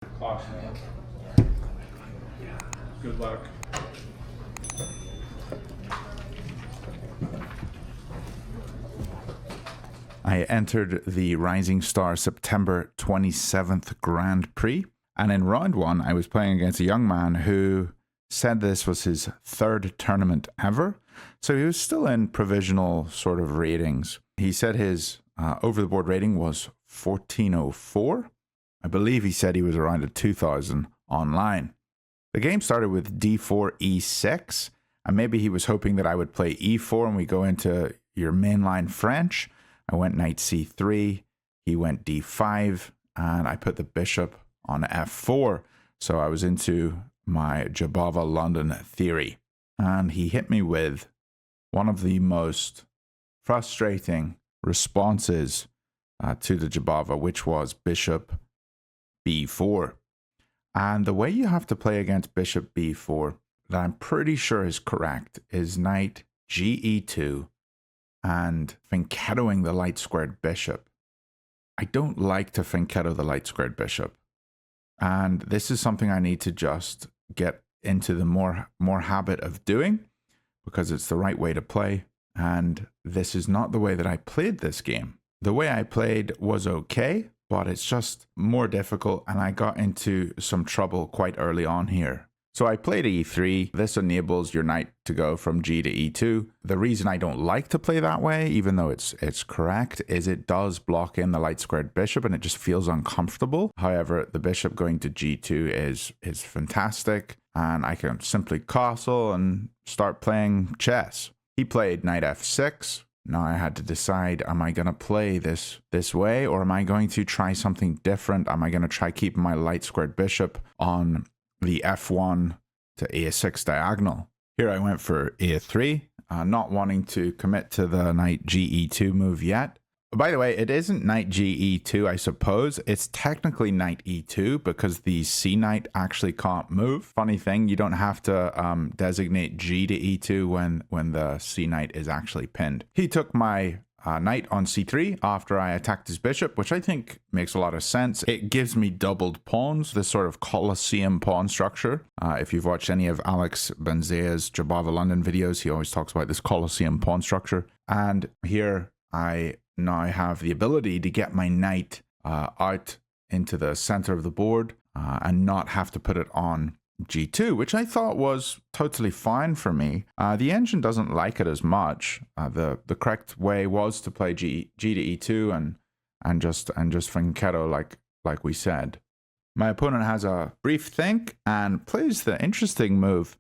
Clock now. Good luck. I entered the Rising Star September 27th Grand Prix, and in round one, I was playing against a young man who said this was his third tournament ever, so he was still in provisional sort of ratings. He said his over-the-board rating was 1404. I believe he said he was around a 2000 online. The game started with d4, e6, and maybe he was hoping that I would play e4 and we go into your mainline French. I went knight c3, he went d5, and I put the bishop on f4. So I was into my Jobava London theory. And he hit me with one of the most frustrating responses to the Jobava, which was bishop b4. And the way you have to play against bishop b4, that I'm pretty sure is correct, is knight ge2 and fianchettoing the light squared bishop. I don't like to fianchetto the light squared bishop. And this is something I need to just get into the more habit of doing, because it's the right way to play. And this is not the way that I played this game. The way I played was okay, but it's just more difficult, and I got into some trouble quite early on here. So I played e3. This enables your knight to go from g to e2. The reason I don't like to play that way, even though it's correct, is it does block in the light squared bishop and it just feels uncomfortable. However, the bishop going to g2 is fantastic, and I can simply castle and start playing chess. He played knight f6. Now I had to decide, am I going to play this way, or am I going to try something different? Am I going to try keeping my light squared bishop on the f1 to a6 diagonal? Here I went for a3, not wanting to commit to the knight ge2 move yet. By the way, it isn't knight ge2, I suppose. It's technically knight e2 because the c knight actually can't move. Funny thing, you don't have to designate g to e2 when the c knight is actually pinned. He took my knight on c3 after I attacked his bishop, which I think makes a lot of sense. It gives me doubled pawns, this sort of Colosseum pawn structure. If you've watched any of Alex Benzea's Jobava London videos, he always talks about this Colosseum pawn structure. And here I now have the ability to get my knight out into the center of the board and not have to put it on g2, which I thought was totally fine for me. The engine doesn't like it as much. The correct way was to play g to e2 and just fianchetto like we said. My opponent has a brief think and plays the interesting move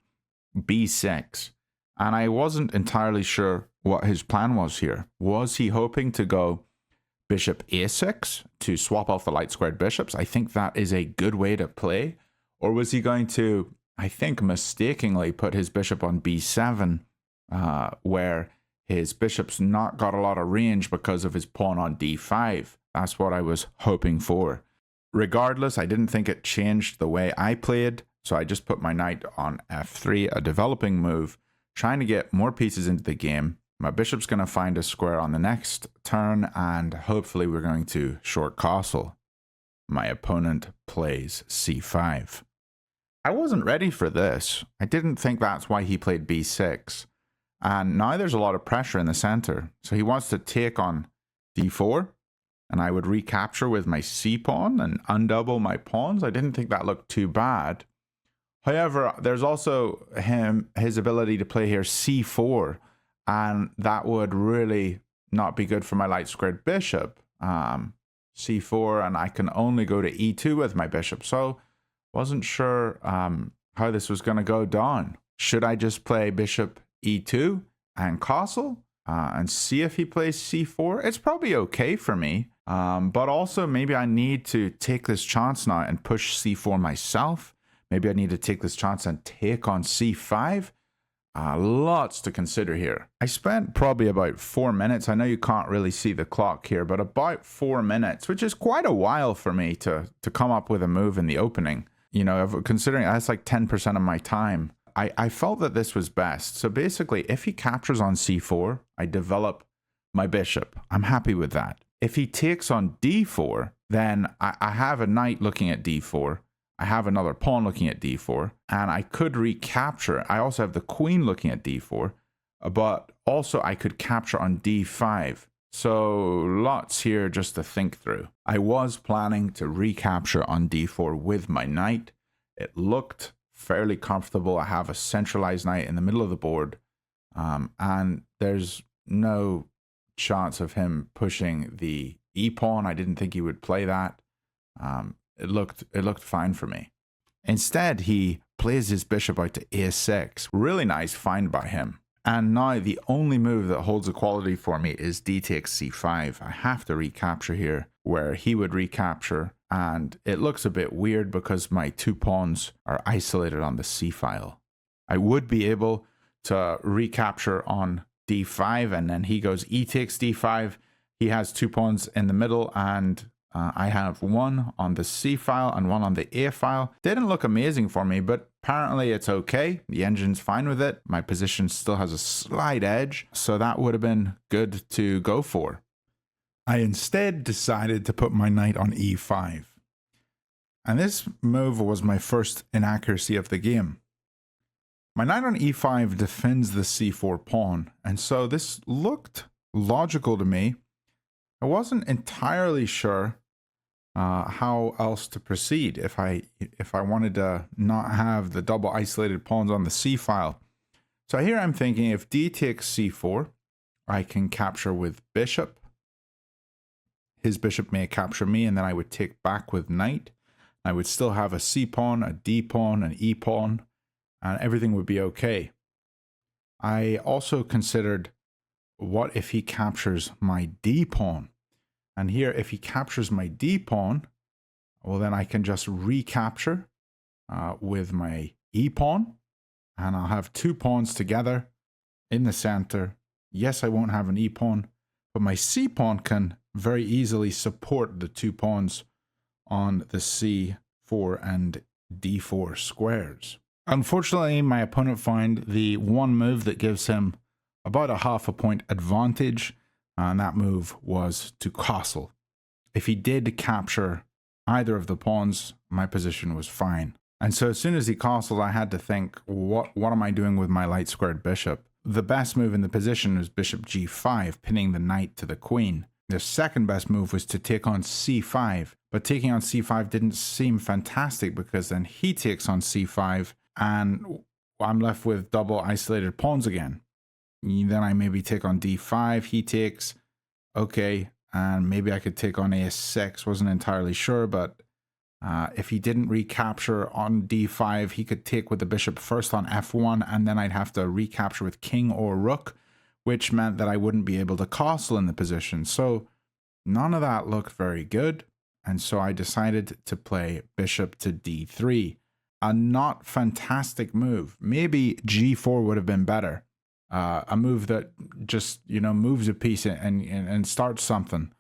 b6, and I wasn't entirely sure what his plan was here. Was he hoping to go bishop a6 to swap off the light squared bishops? I think that is a good way to play. Or was he going to, I think, mistakenly put his bishop on b7, where his bishop's not got a lot of range because of his pawn on d5? That's what I was hoping for. Regardless, I didn't think it changed the way I played, so I just put my knight on f3, a developing move, trying to get more pieces into the game. My bishop's going to find a square on the next turn, and hopefully we're going to short castle. My opponent plays c5. I wasn't ready for this. I didn't think that's why he played b6. And now there's a lot of pressure in the center. So he wants to take on d4, and I would recapture with my c pawn and undouble my pawns. I didn't think that looked too bad. However, there's also his ability to play here c4, and that would really not be good for my light squared bishop. c4, and I can only go to e2 with my bishop. So wasn't sure how this was going to go down. Should I just play bishop e2 and castle and see if he plays c4? It's probably okay for me, but also maybe I need to take this chance now and push c4 myself. Maybe I need to take this chance and take on c5. Lots to consider here. I spent probably about 4 minutes. I know you can't really see the clock here, but about 4 minutes, which is quite a while for me to come up with a move in the opening. You know, considering that's like 10% of my time. I felt that this was best. So basically, if he captures on c4, I develop my bishop. I'm happy with that. If he takes on d4, then I have a knight looking at d4. I have another pawn looking at d4, and I could recapture. I also have the queen looking at d4, but also I could capture on d5. So lots here just to think through. I was planning to recapture on d4 with my knight. It looked fairly comfortable. I have a centralized knight in the middle of the board, and there's no chance of him pushing the e-pawn. I didn't think he would play that. It looked fine for me. Instead, he plays his bishop out to a6. Really nice find by him. And now the only move that holds equality for me is d takes c5. I have to recapture here, where he would recapture, and it looks a bit weird because my 2 pawns are isolated on the c file. I would be able to recapture on d5, and then he goes e takes d5. He has 2 pawns in the middle, and I have 1 on the C file and 1 on the A file. Didn't look amazing for me, but apparently it's okay. The engine's fine with it. My position still has a slight edge, so that would have been good to go for. I instead decided to put my knight on E5. And this move was my first inaccuracy of the game. My knight on E5 defends the C4 pawn, and so this looked logical to me. I wasn't entirely sure how else to proceed if I wanted to not have the double isolated pawns on the C file. So here I'm thinking if d takes c4, I can capture with bishop. His bishop may capture me, and then I would take back with knight. I would still have a C pawn, a D pawn, an E pawn, and everything would be okay. I also considered, what if he captures my D pawn? And here, if he captures my D pawn, well, then I can just recapture with my E pawn, and I'll have 2 pawns together in the center. Yes, I won't have an E pawn, but my C pawn can very easily support the 2 pawns on the C4 and D4 squares. Unfortunately, my opponent found the one move that gives him about a half a point advantage, and that move was to castle. If he did capture either of the pawns, my position was fine. And so as soon as he castled, I had to think, what am I doing with my light squared bishop? The best move in the position was bishop g5, pinning the knight to the queen. The second best move was to take on c5, but taking on c5 didn't seem fantastic because then he takes on c5 and I'm left with double isolated pawns again. Then I maybe take on d5, he takes, okay, and maybe I could take on a6, wasn't entirely sure, but if he didn't recapture on d5, he could take with the bishop first on f1, and then I'd have to recapture with king or rook, which meant that I wouldn't be able to castle in the position. So none of that looked very good, and so I decided to play bishop to d3. A not fantastic move. Maybe g4 would have been better. A move that just, moves a piece and starts something.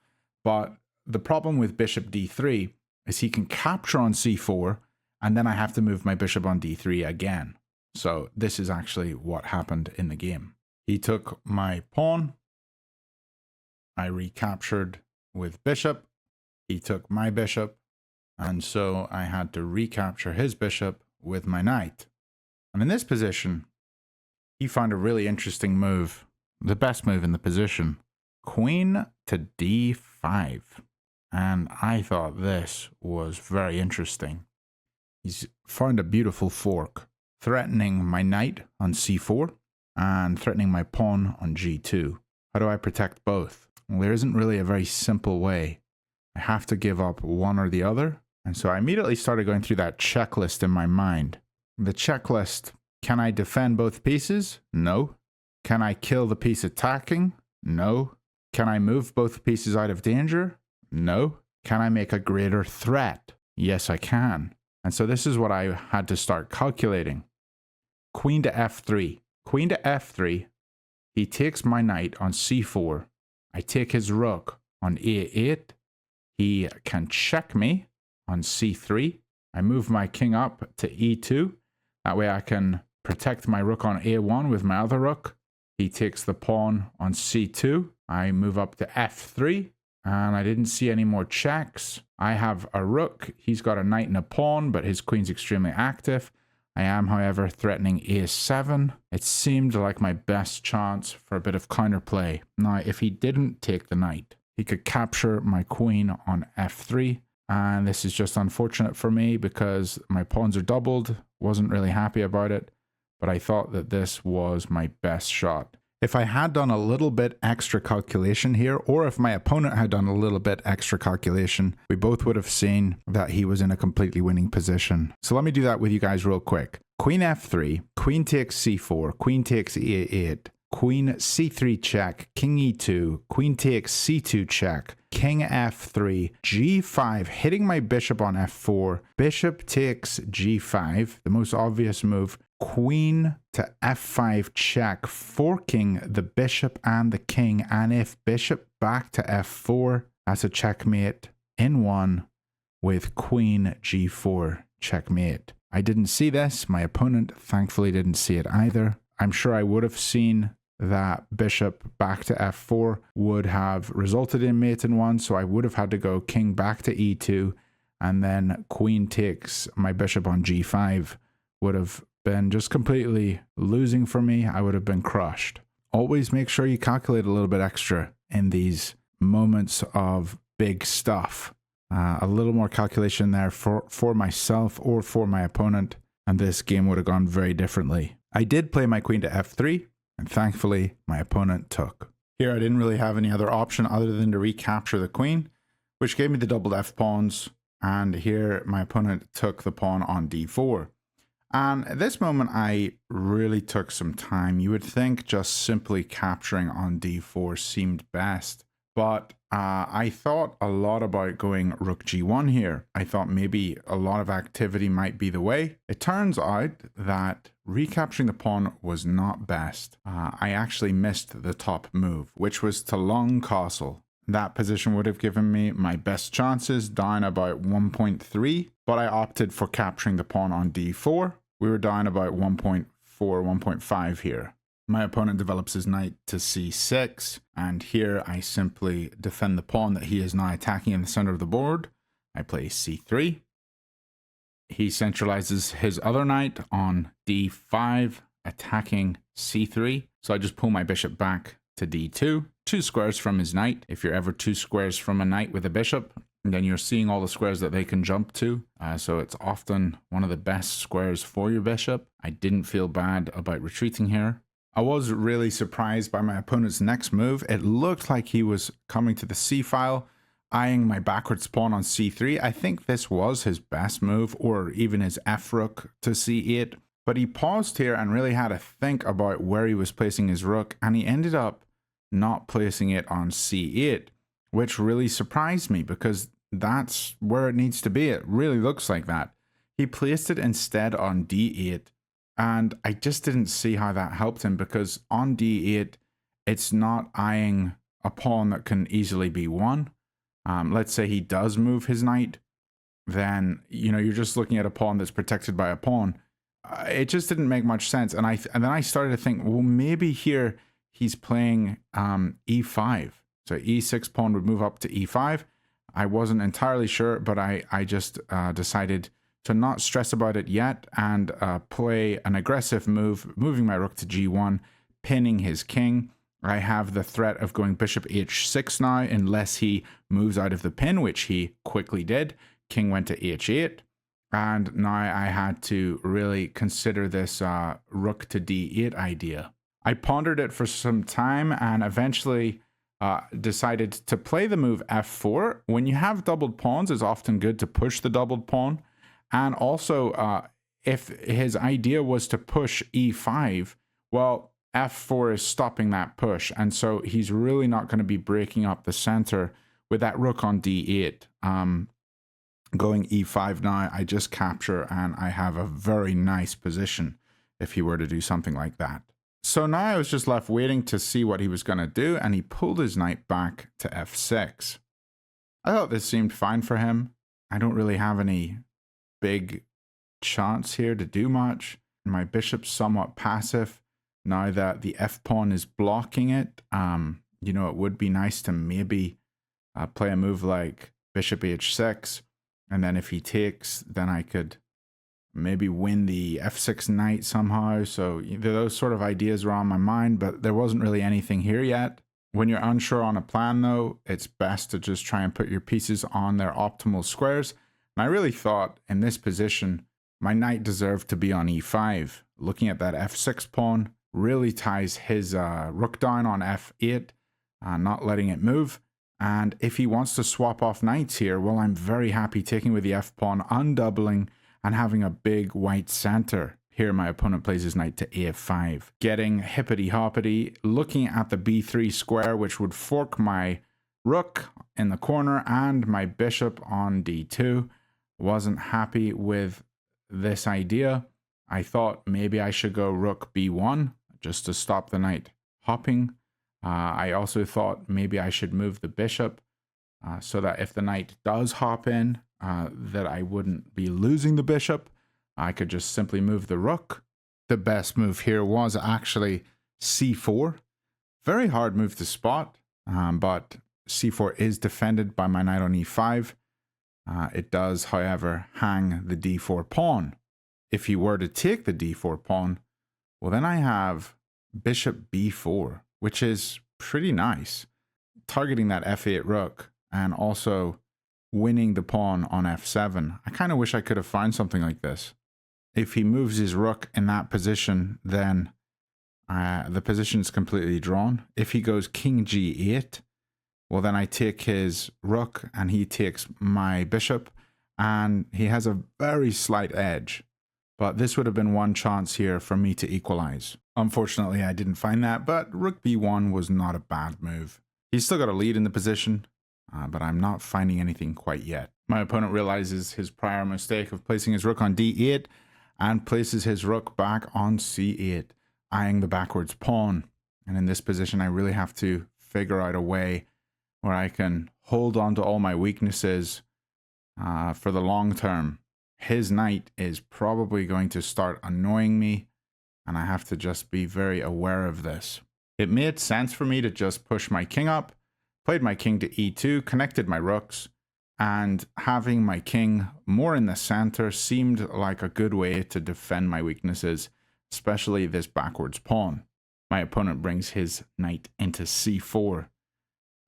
But the problem with bishop d3 is he can capture on c4, and then I have to move my bishop on d3 again. So this is actually what happened in the game. He took my pawn. I recaptured with bishop. He took my bishop. And so I had to recapture his bishop with my knight. And in this position, he found a really interesting move, the best move in the position, queen to d5. And I thought this was very interesting. He's found a beautiful fork, threatening my knight on c4 and threatening my pawn on g2. How do I protect both? Well, there isn't really a very simple way. I have to give up one or the other. And so I immediately started going through that checklist in my mind. The checklist: can I defend both pieces? No. Can I kill the piece attacking? No. Can I move both pieces out of danger? No. Can I make a greater threat? Yes, I can. And so this is what I had to start calculating. Queen to f3. Queen to f3. He takes my knight on c4. I take his rook on a8. He can check me on c3. I move my king up to e2. That way I can protect my rook on a1 with my other rook. He takes the pawn on c2. I move up to f3. And I didn't see any more checks. I have a rook. He's got a knight and a pawn, but his queen's extremely active. I am, however, threatening a7. It seemed like my best chance for a bit of counterplay. Now, if he didn't take the knight, he could capture my queen on f3. And this is just unfortunate for me because my pawns are doubled. Wasn't really happy about it, but I thought that this was my best shot. If I had done a little bit extra calculation here, or if my opponent had done a little bit extra calculation, we both would have seen that he was in a completely winning position. So let me do that with you guys real quick. Queen f3, queen takes c4, queen takes e8, queen c3 check, king e2, queen takes c2 check, king f3, g5, hitting my bishop on f4, bishop takes g5, the most obvious move, queen to f5 check, forking the bishop and the king, and if bishop back to f4, that's a checkmate in one with queen g4 checkmate. I didn't see this. My opponent thankfully didn't see it either. I'm sure I would have seen that bishop back to f4 would have resulted in mate in one, so I would have had to go king back to e2, and then queen takes my bishop on g5 would have been just completely losing for me. I would have been crushed. Always make sure you calculate a little bit extra in these moments of big stuff. A little more calculation there for myself or for my opponent, and this game would have gone very differently. I did play my queen to f3, and thankfully my opponent took. Here I didn't really have any other option other than to recapture the queen, which gave me the doubled f pawns, and here my opponent took the pawn on d4. And at this moment, I really took some time. You would think just simply capturing on d4 seemed best. But I thought a lot about going rook g1 here. I thought maybe a lot of activity might be the way. It turns out that recapturing the pawn was not best. I actually missed the top move, which was to long castle. That position would have given me my best chances, down about 1.3, but I opted for capturing the pawn on d4. We were down about 1.4, 1.5 here. My opponent develops his knight to c6, and here I simply defend the pawn that he is now attacking in the center of the board. I play c3. He centralizes his other knight on d5, attacking c3. So I just pull my bishop back to d2, 2 squares from his knight. If you're ever 2 squares from a knight with a bishop, then you're seeing all the squares that they can jump to. So it's often one of the best squares for your bishop. I didn't feel bad about retreating here. I was really surprised by my opponent's next move. It looked like he was coming to the c file, eyeing my backwards pawn on c3. I think this was his best move, or even his f rook to c8. But he paused here and really had to think about where he was placing his rook, and he ended up not placing it on c8, which really surprised me because that's where it needs to be. It really looks like that. He placed it instead on d8, and I just didn't see how that helped him, because on d8, it's not eyeing a pawn that can easily be won. Let's say he does move his knight, then, you know, you're just looking at a pawn that's protected by a pawn. It just didn't make much sense. And then I started to think, well, maybe here he's playing e5. So e6 pawn would move up to e5. I wasn't entirely sure, but I just decided to not stress about it yet and play an aggressive move, moving my rook to g1, pinning his king. I have the threat of going bishop h6 now, unless he moves out of the pin, which he quickly did. King went to h8. And now I had to really consider this rook to d8 idea. I pondered it for some time and eventually decided to play the move f4. When you have doubled pawns, it's often good to push the doubled pawn. And also, if his idea was to push e5, well, f4 is stopping that push. And so he's really not going to be breaking up the center with that rook on d8. Going e5 now, I just capture and I have a very nice position if he were to do something like that. So now I was just left waiting to see what he was going to do, and he pulled his knight back to f6. I thought this seemed fine for him. I don't really have any big chance here to do much. My bishop's somewhat passive now that the f-pawn is blocking it. You know, it would be nice to maybe play a move like bishop h6, and then if he takes, then I could maybe win the f6 knight somehow. So those sort of ideas were on my mind, but there wasn't really anything here yet. When you're unsure on a plan though, it's best to just try and put your pieces on their optimal squares. And I really thought in this position, my knight deserved to be on e5. Looking at that f6 pawn really ties his rook down on f8, not letting it move. And if he wants to swap off knights here, well, I'm very happy taking with the f pawn, undoubling, and having a big white center. Here my opponent plays his knight to a5, getting hippity-hoppity, looking at the b3 square, which would fork my rook in the corner and my bishop on d2. Wasn't happy with this idea. I thought maybe I should go rook b1 just to stop the knight hopping. I also thought maybe I should move the bishop so that if the knight does hop in, that I wouldn't be losing the bishop. I could just simply move the rook. The best move here was actually c4. Very hard move to spot, but c4 is defended by my knight on e5. It does, however, hang the d4 pawn. If he were to take the d4 pawn, well, then I have bishop b4, which is pretty nice, targeting that f8 rook and also winning the pawn on f7. I kind of wish I could have found something like this. If he moves his rook in that position, then the position is completely drawn. If he goes king g8, well, then I take his rook and he takes my bishop, and he has a very slight edge. But this would have been one chance here for me to equalize. Unfortunately, I didn't find that, but rook b1 was not a bad move. He's still got a lead in the position, but I'm not finding anything quite yet. My opponent realizes his prior mistake of placing his rook on d8 and places his rook back on c8, eyeing the backwards pawn. And in this position, I really have to figure out a way where I can hold on to all my weaknesses for the long term. His knight is probably going to start annoying me, and I have to just be very aware of this. It made sense for me to just push my king up, played my king to e2, connected my rooks, and having my king more in the center seemed like a good way to defend my weaknesses, especially this backwards pawn. My opponent brings his knight into c4.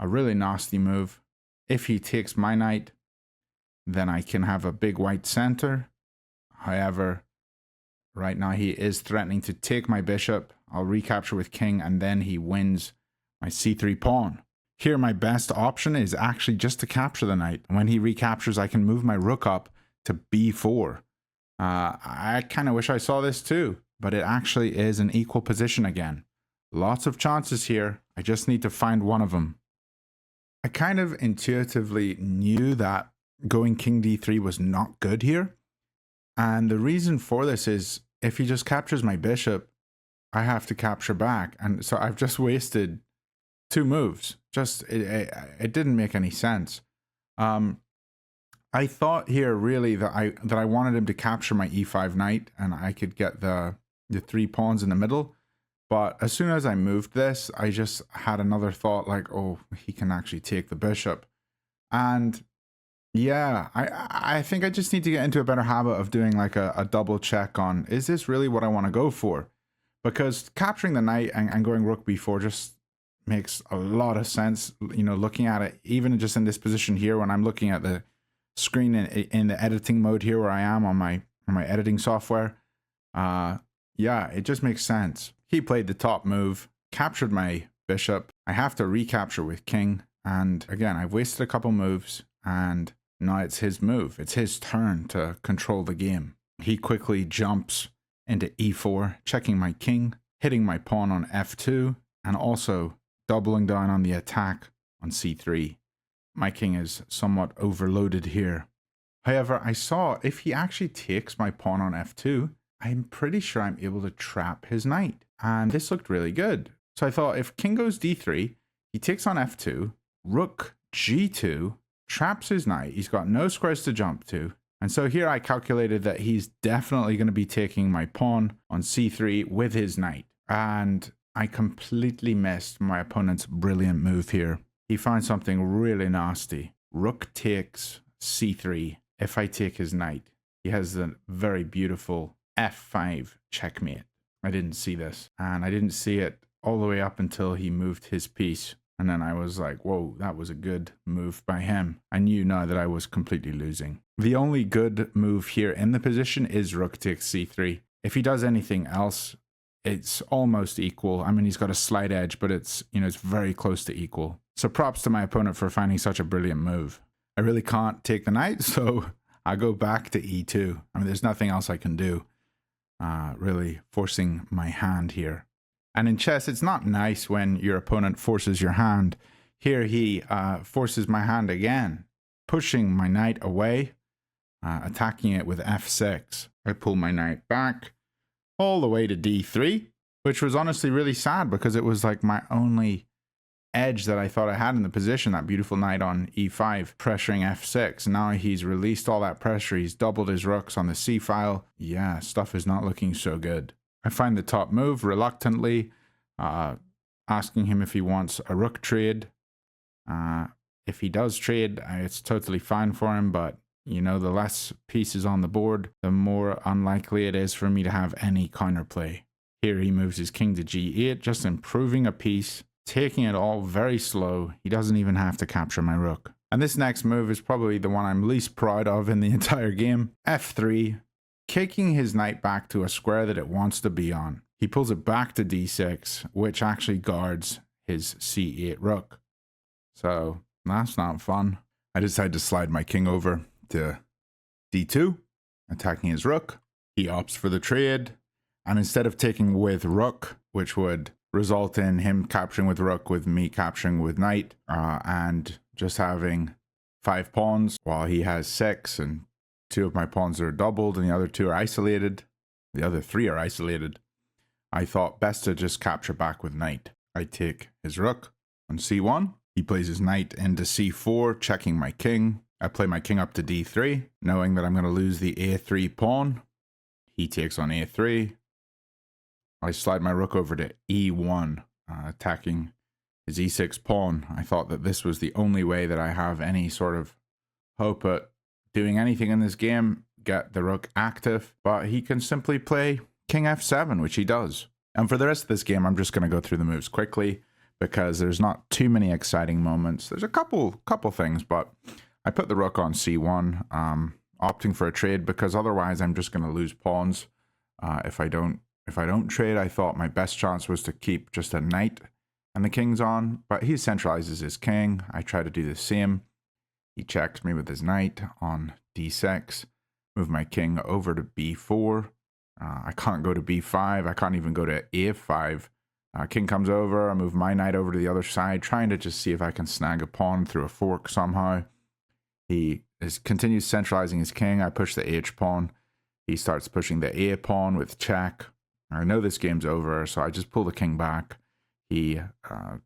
A really nasty move. If he takes my knight, then I can have a big white center. However, right now he is threatening to take my bishop. I'll recapture with king, and then he wins my c3 pawn. Here my best option is actually just to capture the knight. When he recaptures, I can move my rook up to b4. I kind of wish I saw this too, but it actually is an equal position again. Lots of chances here. I just need to find one of them. I kind of intuitively knew that going king d3 was not good here. And the reason for this is if he just captures my bishop, I have to capture back. And so I've just wasted two moves. It didn't make any sense. I thought here really that I wanted him to capture my e5 knight and I could get the three pawns in the middle. But as soon as I moved this, I just had another thought like, oh, he can actually take the bishop. And yeah, I think I just need to get into a better habit of doing like a double check on, is this really what I want to go for? Because capturing the knight and going rook b4 just makes a lot of sense, you know, looking at it, even just in this position here, when I'm looking at the screen in the editing mode here where I am on my editing software. Yeah, it just makes sense. He played the top move, captured my bishop. I have to recapture with king. And again, I've wasted a couple moves and now it's his move. It's his turn to control the game. He quickly jumps into e4, checking my king, hitting my pawn on f2, and also doubling down on the attack on c3. My king is somewhat overloaded here. However, I saw if he actually takes my pawn on f2, I'm pretty sure I'm able to trap his knight. And this looked really good. So I thought if king goes d3, he takes on f2, rook g2, traps his knight. He's got no squares to jump to. And so here I calculated that he's definitely going to be taking my pawn on c3 with his knight. And I completely missed my opponent's brilliant move here. he finds something really nasty. Rook takes c3 if I take his knight. He has the very beautiful f5 checkmate. I didn't see this, and I didn't see it all the way up until he moved his piece. And then I was like, whoa, that was a good move by him. I knew now that I was completely losing. The only good move here in the position is rook takes c3. If he does anything else, it's almost equal. I mean, he's got a slight edge, but it's, you know, it's very close to equal. So props to my opponent for finding such a brilliant move. I really can't take the knight, so I go back to e2. I mean, there's nothing else I can do. Really forcing my hand here. And in chess, it's not nice when your opponent forces your hand. Here he forces my hand again, pushing my knight away, attacking it with f6. I pull my knight back all the way to d3, which was honestly really sad because it was like my only edge that I thought I had in the position, that beautiful knight on e5, pressuring f6. Now he's released all that pressure. He's doubled his rooks on the c file. Yeah, stuff is not looking so good. I find the top move reluctantly, asking him if he wants a rook trade. If he does trade, it's totally fine for him, but you know, the less pieces on the board, the more unlikely it is for me to have any counterplay. Here he moves his king to g8, just improving a piece, taking it all very slow. He doesn't even have to capture my rook. And this next move is probably the one I'm least proud of in the entire game. f3, kicking his knight back to a square that it wants to be on. He pulls it back to d6, which actually guards his c8 rook. So that's not fun. I decide to slide my king over to d2, attacking his rook. He opts for the trade, and instead of taking with rook, which would result in him capturing with rook with me capturing with knight, and just having 5 pawns while he has 6, and 2 of my pawns are doubled and the other 2 are isolated, the other 3 are isolated, I thought best to just capture back with knight. I take his rook on c1. He plays his knight into c4, checking my king. I play my king up to d3, knowing that I'm going to lose the a3 pawn. He takes on a3. I slide my rook over to e1, attacking his e6 pawn. I thought that this was the only way that I have any sort of hope at doing anything in this game, get the rook active, but he can simply play king f7, which he does. And for the rest of this game, I'm just going to go through the moves quickly because there's not too many exciting moments. There's a couple things, but I put the rook on c1, opting for a trade because otherwise I'm just going to lose pawns. If I don't trade, I thought my best chance was to keep just a knight and the king's on, but he centralizes his king. I try to do the same. He checks me with his knight on d6, move my king over to b4. I can't go to b5. I can't even go to a5. King comes over. I move my knight over to the other side, trying to just see if I can snag a pawn through a fork somehow. He continues centralizing his king. I push the h pawn. He starts pushing the a pawn with check. I know this game's over, so I just pull the king back. He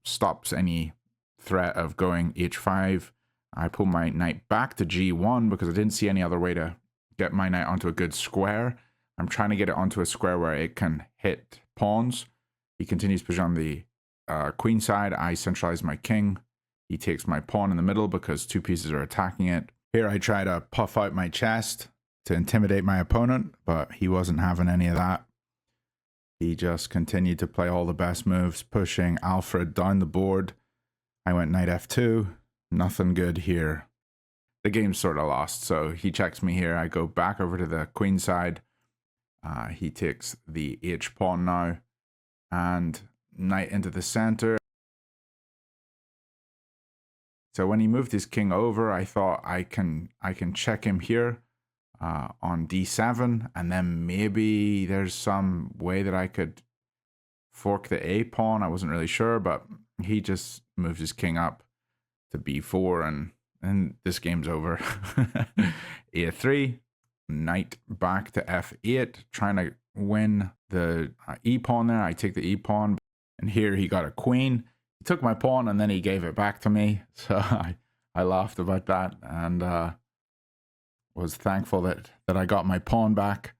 stops any threat of going h5. I pull my knight back to g1 because I didn't see any other way to get my knight onto a good square. I'm trying to get it onto a square where it can hit pawns. He continues pushing on the queen side. I centralize my king. He takes my pawn in the middle because 2 pieces are attacking it. Here I try to puff out my chest to intimidate my opponent, but he wasn't having any of that. He just continued to play all the best moves, pushing Alfred down the board. I went knight f2. Nothing good here. The game's sort of lost, so he checks me here. I go back over to the queen side. He takes the h pawn now, and knight into the center. So when he moved his king over, I thought I can check him here on d7, and then maybe there's some way that I could fork the a pawn. I wasn't really sure, but he just moves his king up to b4, and this game's over. a3, knight back to f8, trying to win the e pawn there. I take the e pawn, and here he got a queen. He took my pawn and then he gave it back to me. So I laughed about that and was thankful that I got my pawn back,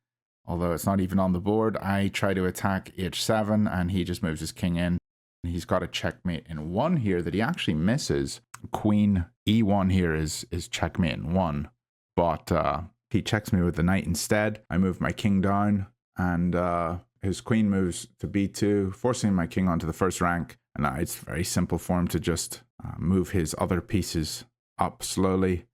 although it's not even on the board. I try to attack h7 and he just moves his king in. He's got a checkmate in 1 here that he actually misses. Queen e1 here is checkmate in 1. But he checks me with the knight instead. I move my king down, and his queen moves to b2, forcing my king onto the first rank. And it's very simple for him to just move his other pieces up slowly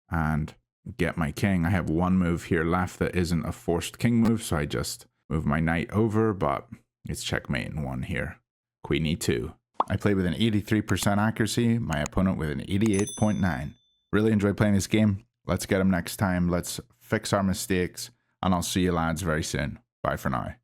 and get my king. I have 1 move here left that isn't a forced king move, so I just move my knight over, but it's checkmate in 1 here. Queen e2. I played with an 83% accuracy, my opponent with an 88.9. Really enjoyed playing this game. Let's get him next time. Let's fix our mistakes, and I'll see you lads very soon. Bye for now.